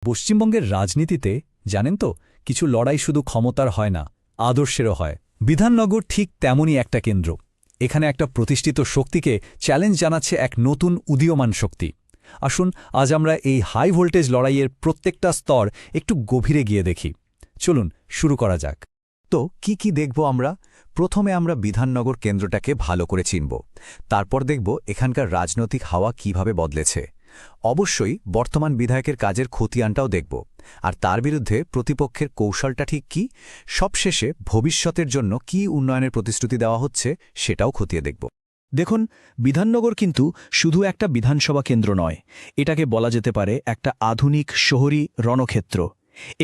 পশ্চিমবঙ্গের রাজনীতিতে জানেন তো কিছু লড়াই শুধু ক্ষমতার হয় না, আদর্শেরও হয়। বিধাননগর ঠিক তেমনই একটা কেন্দ্র। এখানে একটা প্রতিষ্ঠিত শক্তিকে চ্যালেঞ্জ জানাচ্ছে এক নতুন উদীয়মান শক্তি। আসুন আজ আমরা এই হাই ভোল্টেজ লড়াইয়ের প্রত্যেকটা স্তর একটু গভীরে গিয়ে দেখি। চলুন শুরু করা যাক। তো কি দেখব আমরা? প্রথমে আমরা বিধাননগর কেন্দ্রটাকে ভালো করে চিনব, তারপর দেখব এখানকার রাজনৈতিক হাওয়া কিভাবে বদলেছে। অবশ্যই বর্তমান বিধায়কের কাজের খতিয়ানটাও দেখব, আর তার বিরুদ্ধে প্রতিপক্ষের কৌশলটা ঠিক কি। সবশেষে ভবিষ্যতের জন্য কি উন্নয়নের প্রতিশ্রুতি দেওয়া হচ্ছে সেটাও খতিয়ে দেখব। দেখুন, বিধাননগর কিন্তু শুধু একটা বিধানসভা কেন্দ্র নয়, এটাকে বলা যেতে পারে একটা আধুনিক শহরী রণক্ষেত্র।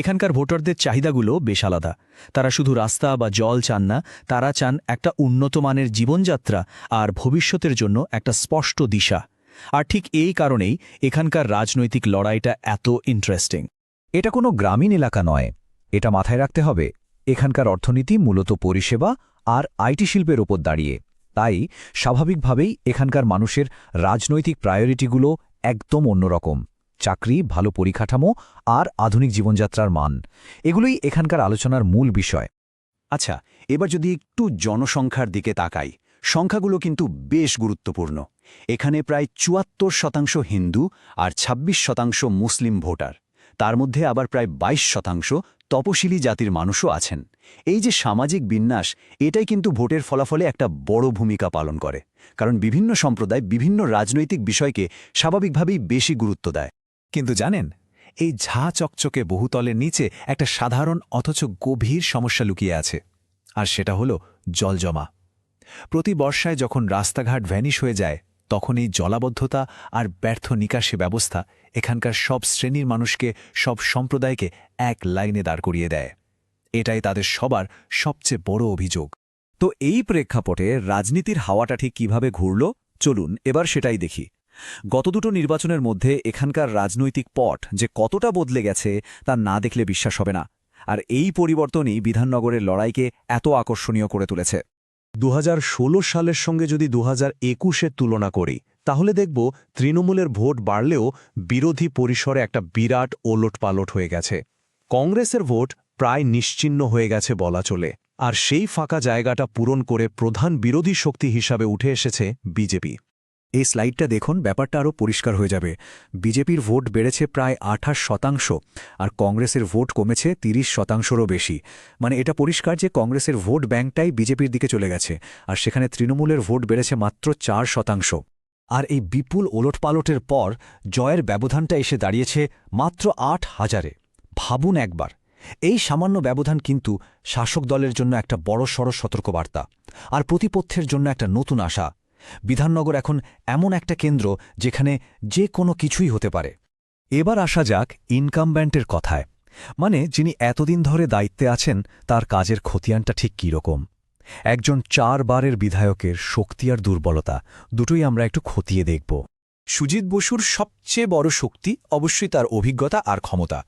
এখানকার ভোটারদের চাহিদাগুলো বেশ আলাদা। তারা শুধু রাস্তা বা জল চান না, তারা চান একটা উন্নত মানের জীবনযাত্রা আর ভবিষ্যতের জন্য একটা স্পষ্ট দিশা। আর ঠিক এই কারণেই এখানকার রাজনৈতিক লড়াইটা এত ইন্টারেস্টিং। এটা কোনো গ্রামীণ এলাকা নয়, এটা মাথায় রাখতে হবে। এখানকার অর্থনীতি মূলত পরিষেবা আর আইটি শিল্পের ওপর দাঁড়িয়ে। তাই স্বাভাবিকভাবেই এখানকার মানুষের রাজনৈতিক প্রায়োরিটিগুলো একদম অন্যরকম। চাকরি, ভালো পরিকাঠামো আর আধুনিক জীবনযাত্রার মান, এগুলোই এখানকার আলোচনার মূল বিষয়। আচ্ছা, এবার যদি একটু জনসংখ্যার দিকে তাকাই, সংখ্যাগুলো কিন্তু বেশ গুরুত্বপূর্ণ। এখানে প্রায় ৭৪% হিন্দু আর ২৬% মুসলিম ভোটার। তার মধ্যে আবার প্রায় ২২% তপশিলি জাতির মানুষও আছেন। এই যে সামাজিক বিন্যাস, এটাই কিন্তু ভোটের ফলাফলে একটা বড় ভূমিকা পালন করে, কারণ বিভিন্ন সম্প্রদায় বিভিন্ন রাজনৈতিক বিষয়কে স্বাভাবিকভাবেই বেশি গুরুত্ব দেয়। কিন্তু জানেন, এই ঝাঁ চকচকে বহুতলের নিচে একটা সাধারণ অথচ গভীর সমস্যা লুকিয়ে আছে, আর সেটা হলো জলজমা। প্রতি বর্ষায় যখন রাস্তাঘাট ভ্যানিশ হয়ে যায়, তখন এই জলাবদ্ধতা আর ব্যর্থ নিকাশি ব্যবস্থা এখানকার সব শ্রেণীর মানুষকে, সব সম্প্রদায়কে এক লাইনে দাঁড় করিয়ে দেয়। এটাই তাদের সবার সবচেয়ে বড় অভিযোগ। তো এই প্রেক্ষাপটে রাজনীতির হাওয়াটা ঠিক কীভাবে ঘুরল, চলুন এবার সেটাই দেখি। গত দুটো নির্বাচনের মধ্যে এখানকার রাজনৈতিক পট যে কতটা বদলে গেছে তা না দেখলে বিশ্বাস হবে না। আর এই পরিবর্তনই বিধাননগরের লড়াইকে এত আকর্ষণীয় করে তুলেছে। ২০১৬ সালের সঙ্গে যদি ২০২১-এর তুলনা করি, তাহলে দেখব তৃণমূলের ভোট বাড়লেও বিরোধী পরিসরে একটা বিরাট ওলটপালট হয়ে গেছে। কংগ্রেসের ভোট প্রায় নিশ্চিহ্ন হয়ে গেছে বলা চলে, আর সেই ফাঁকা জায়গাটা পূরণ করে প্রধান বিরোধী শক্তি হিসাবে উঠে এসেছে বিজেপি। এই স্লাইডটা দেখুন, ব্যাপারটা আরও পরিষ্কার হয়ে যাবে। বিজেপির ভোট বেড়েছে প্রায় ২৮%, আর কংগ্রেসের ভোট কমেছে ৩০%রও বেশি। মানে এটা পরিষ্কার যে কংগ্রেসের ভোট ব্যাংকটাই বিজেপির দিকে চলে গেছে, আর সেখানে তৃণমূলের ভোট বেড়েছে মাত্র ৪%। আর এই বিপুল ওলটপালটের পর জয়ের ব্যবধানটা এসে দাঁড়িয়েছে মাত্র ৮,০০০-এ। ভাবুন একবার, এই সামান্য ব্যবধান কিন্তু শাসক দলের জন্য একটা বড়সড় সতর্কবার্তা, আর প্রতিপক্ষের জন্য একটা নতুন আশা। বিধাননগর এখন এমন একটা কেন্দ্র যেখানে যে কোনো কিছুই হতে পারে। এবার আসা যাক ইনকামব্যান্টের কথায়, মানে যিনি এতদিন ধরে দায়িত্বে আছেন তার কাজের খতিয়ানটা ঠিক কী রকম। একজন ৪ বারের বিধায়কের শক্তি আর দুর্বলতা দুটোই আমরা একটু খতিয়ে দেখব। সুজিত বসুর সবচেয়ে বড় শক্তি অবশ্যই তার অভিজ্ঞতা আর ক্ষমতা।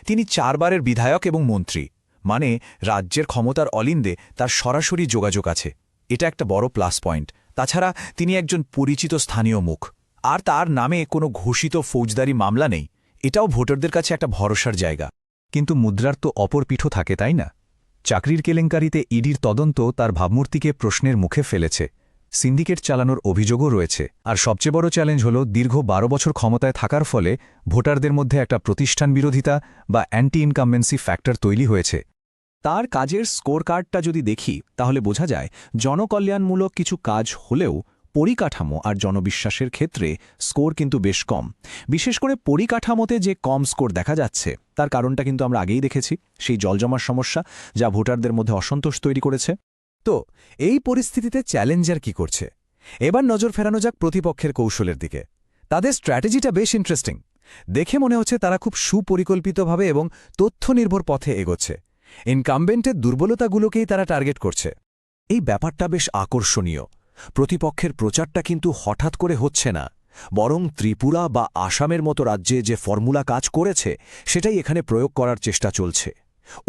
তিনি ৪ বারের বিধায়ক এবং মন্ত্রী, মানে রাজ্যের ক্ষমতার অলিন্দে তার সরাসরি যোগাযোগ আছে। এটা একটা বড় প্লাস পয়েন্ট। তাছাড়া তিনি একজন পরিচিত স্থানীয় মুখ, আর তার নামে কোনো ঘোষিত ফৌজদারি মামলা নেই। এটাও ভোটারদের কাছে একটা ভরসার জায়গা। কিন্তু মুদ্রার তো অপর পিঠও থাকে, তাই না? চাকরির কেলেঙ্কারিতে ইডির তদন্ত তার ভাবমূর্তিকে প্রশ্নের মুখে ফেলেছে। সিন্ডিকেট চালানোর অভিযোগও রয়েছে। আর সবচেয়ে বড় চ্যালেঞ্জ হল দীর্ঘ ১২ বছর ক্ষমতায় থাকার ফলে ভোটারদের মধ্যে একটা প্রতিষ্ঠান বিরোধিতা বা অ্যান্টি ইনকামবেন্সি ফ্যাক্টর তৈরি হয়েছে। তার কাজের স্কোর কার্ডটা যদি দেখি, তাহলে বোঝা যায় জনকল্যাণমূলক কিছু কাজ হলেও পরিকাঠামো আর জনবিশ্বাসের ক্ষেত্রে স্কোর কিন্তু বেশ কম। বিশেষ করে পরিকাঠামোতে যে কম স্কোর দেখা যাচ্ছে, তার কারণটা কিন্তু আমরা আগেই দেখেছি, সেই জলজমার সমস্যা, যা ভোটারদের মধ্যে অসন্তোষ তৈরি করেছে। তো এই পরিস্থিতিতে চ্যালেঞ্জার কি করছে? এবার নজর ফেরানো যাক প্রতিপক্ষের কৌশলের দিকে। তাদের স্ট্র্যাটেজিটা বেশ ইন্টারেস্টিং। দেখে মনে হচ্ছে তারা খুব সুপরিকল্পিতভাবে এবং তথ্যনির্ভর পথে এগোচ্ছে। ইনকামবেন্টের দুর্বলতাগুলোকেই তারা টার্গেট করছে। এই ব্যাপারটা বেশ আকর্ষণীয়। প্রতিপক্ষের প্রচারটা কিন্তু হঠাৎ করে হচ্ছে না, বরং ত্রিপুরা বা আসামের মতো রাজ্যে যে ফর্মুলা কাজ করেছে সেটাই এখানে প্রয়োগ করার চেষ্টা চলছে।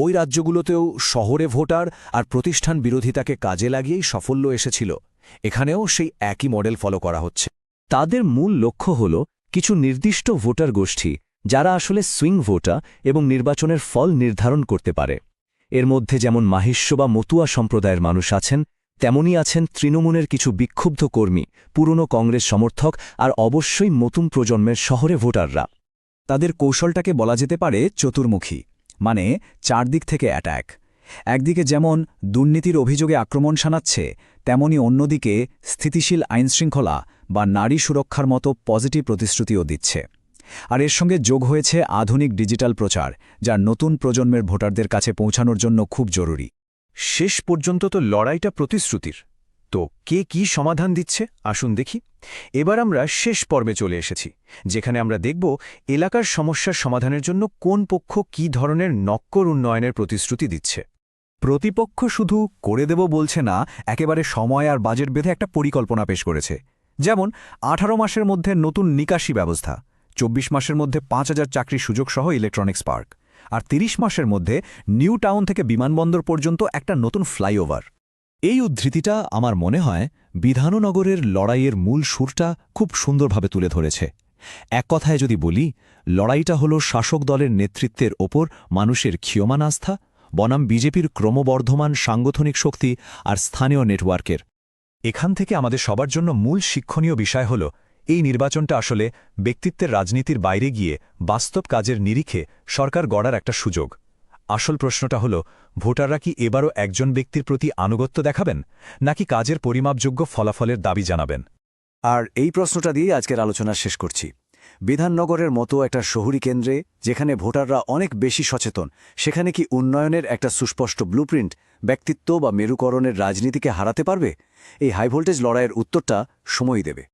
ওই রাজ্যগুলোতেও শহরে ভোটার আর প্রতিষ্ঠান বিরোধিতাকে কাজে লাগিয়েই সাফল্য এসেছিল। এখানেও সেই একই মডেল ফলো করা হচ্ছে। তাদের মূল লক্ষ্য হল কিছু নির্দিষ্ট ভোটার গোষ্ঠী যারা আসলে সুইং ভোটার এবং নির্বাচনের ফল নির্ধারণ করতে পারে। এর মধ্যে যেমন মাহিষ্য বা মতুয়া সম্প্রদায়ের মানুষ আছেন, তেমনি আছেন তৃণমূলের কিছু বিক্ষুব্ধ কর্মী, পুরনো কংগ্রেস সমর্থক আর অবশ্যই নতুন প্রজন্মের শহরে ভোটাররা। তাদের কৌশলটাকে বলা যেতে পারে চতুর্মুখী, মানে চারদিক থেকে অ্যাট্যাক। একদিকে যেমন দুর্নীতির অভিযোগে আক্রমণ শানাচ্ছে, তেমনি অন্যদিকে স্থিতিশীল আইনশৃঙ্খলা বা নারী সুরক্ষার মতো পজিটিভ প্রতিশ্রুতিও দিচ্ছে। আর এর সঙ্গে যোগ হয়েছে আধুনিক ডিজিটাল প্রচার, যা নতুন প্রজন্মের ভোটারদের কাছে পৌঁছানোর জন্য খুব জরুরি। শেষ পর্যন্ত তো লড়াইটা প্রতিশ্রুতির। তো কে কি সমাধান দিচ্ছে আসুন দেখি। এবার আমরা শেষ পর্বে চলে এসেছি, যেখানে আমরা দেখব এলাকার সমস্যার সমাধানের জন্য কোন পক্ষ কী ধরনের নক্কর উন্নয়নের প্রতিশ্রুতি দিচ্ছে। প্রতিপক্ষ শুধু করে দেব বলছে না, একেবারে সময় আর বাজেট বেঁধে একটা পরিকল্পনা পেশ করেছে। যেমন 18 মাসের মধ্যে নতুন নিকাশি ব্যবস্থা, 24 মাসের মধ্যে 5000 চাকরির সুযোগ সহ ইলেকট্রনিক্স পার্ক, আর 30 মাসের মধ্যে নিউ টাউন থেকে বিমানবন্দর পর্যন্ত একটা নতুন ফ্লাইওভার। এই উদ্ধৃতিটা আমার মনে হয় বিধাননগরের লড়াইয়ের মূল সুরটা খুব সুন্দরভাবে তুলে ধরেছে। এক কথায় যদি বলি, লড়াইটা হল শাসক দলের নেতৃত্বের ওপর মানুষের ক্ষীয়মান আস্থা বনাম বিজেপির ক্রমবর্ধমান সাংগঠনিক শক্তি আর স্থানীয় নেটওয়ার্কের। এখান থেকে আমাদের সবার জন্য মূল শিক্ষণীয় বিষয় হল, এই নির্বাচনটা আসলে ব্যক্তিত্বের রাজনীতির বাইরে গিয়ে বাস্তব কাজের নিরিখে সরকার গড়ার একটা সুযোগ। আসল প্রশ্নটা হল, ভোটাররা কি এবারও একজন ব্যক্তির প্রতি আনুগত্য দেখাবেন, নাকি কাজের পরিমাপযোগ্য ফলাফলের দাবি জানাবেন? আর এই প্রশ্নটা দিয়ে আজকের আলোচনা শেষ করছি। বিধাননগরের মতো একটা শহুরি কেন্দ্রে, যেখানে ভোটাররা অনেক বেশি সচেতন, সেখানে কি উন্নয়নের একটা সুস্পষ্ট ব্লুপ্রিন্ট ব্যক্তিত্ব বা মেরুকরণের রাজনীতিকে হারাতে পারবে? এই হাইভোল্টেজ লড়াইয়ের উত্তরটা সময়ই দেবে।